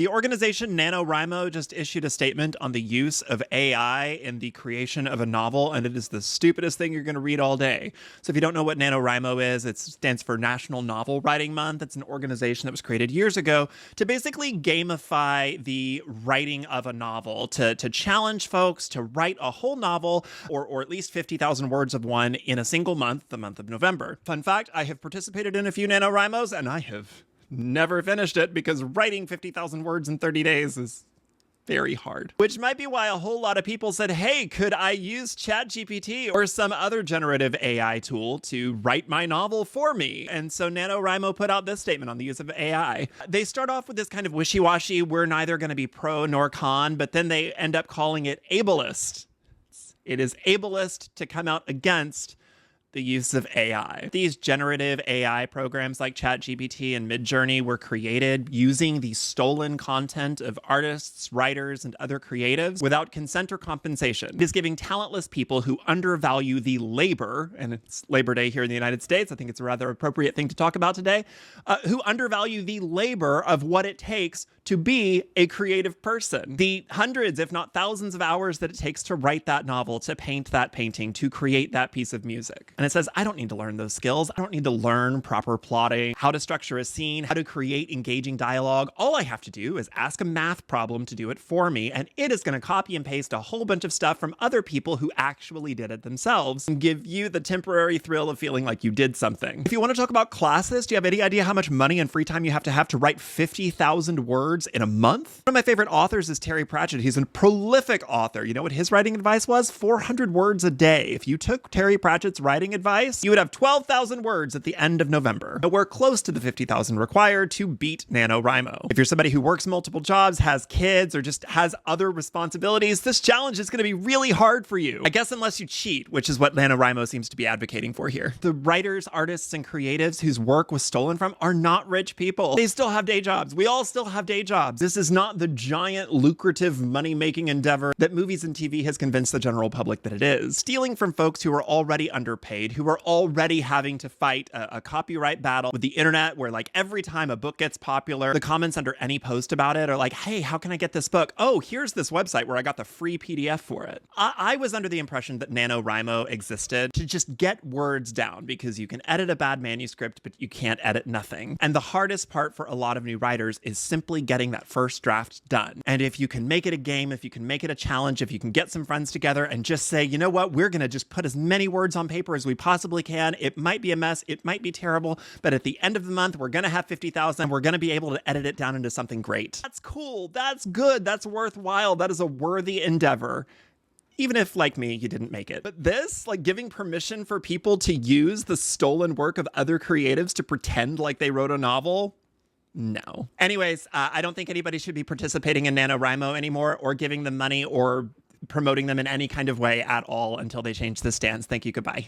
The organization NaNoWriMo just issued a statement on the use of AI in the creation of a novel, and it is the stupidest thing you're going to read all day. So if you don't know what NaNoWriMo is, it stands for National Novel Writing Month. It's an organization that was created years ago to basically gamify the writing of a novel, to challenge folks to write a whole novel or at least 50,000 words of one in a single month, the month of November. Fun fact, I have participated in a few NaNoWriMos, and I have never finished it because writing 50,000 words in 30 days is very hard. Which might be why a whole lot of people said, hey, could I use ChatGPT or some other generative AI tool to write my novel for me? And so NaNoWriMo put out this statement on the use of AI. They start off with this kind of wishy-washy, we're neither going to be pro nor con, but then they end up calling it ableist. It is ableist to come out against the use of AI. These generative AI programs like ChatGPT and Midjourney were created using the stolen content of artists, writers, and other creatives without consent or compensation. It is giving talentless people who undervalue the labor, and it's Labor Day here in the United States, I think it's a rather appropriate thing to talk about today, who undervalue the labor of what it takes to be a creative person. The hundreds, if not thousands of hours that it takes to write that novel, to paint that painting, to create that piece of music. And it says, I don't need to learn those skills. I don't need to learn proper plotting, how to structure a scene, how to create engaging dialogue. All I have to do is ask a math problem to do it for me, and it is going to copy and paste a whole bunch of stuff from other people who actually did it themselves and give you the temporary thrill of feeling like you did something. If you want to talk about classes, do you have any idea how much money and free time you have to write 50,000 words in a month? One of my favorite authors is Terry Pratchett. He's a prolific author. You know what his writing advice was? 400 words a day. If you took Terry Pratchett's writing advice, you would have 12,000 words at the end of November. But we're close to the 50,000 required to beat NaNoWriMo. If you're somebody who works multiple jobs, has kids, or just has other responsibilities, this challenge is going to be really hard for you. I guess unless you cheat, which is what NaNoWriMo seems to be advocating for here. The writers, artists, and creatives whose work was stolen from are not rich people. They still have day jobs. We all still have day jobs. This is not the giant lucrative money-making endeavor that movies and TV has convinced the general public that it is. Stealing from folks who are already underpaid, who are already having to fight a copyright battle with the internet, where like every time a book gets popular, the comments under any post about it are like, hey, how can I get this book? Oh, here's this website where I got the free PDF for it. I was under the impression that NaNoWriMo existed to just get words down, because you can edit a bad manuscript, but you can't edit nothing. And the hardest part for a lot of new writers is simply getting that first draft done. And if you can make it a game, if you can make it a challenge, if you can get some friends together and just say, you know what, we're going to just put as many words on paper as we possibly can. It might be a mess. It might be terrible. But at the end of the month, we're going to have 50,000. We're going to be able to edit it down into something great. That's cool. That's good. That's worthwhile. That is a worthy endeavor. Even if, like me, you didn't make it. But this, like giving permission for people to use the stolen work of other creatives to pretend like they wrote a novel, no. Anyways, I don't think anybody should be participating in NaNoWriMo anymore, or giving them money or promoting them in any kind of way at all until they change the stance. Thank you. Goodbye.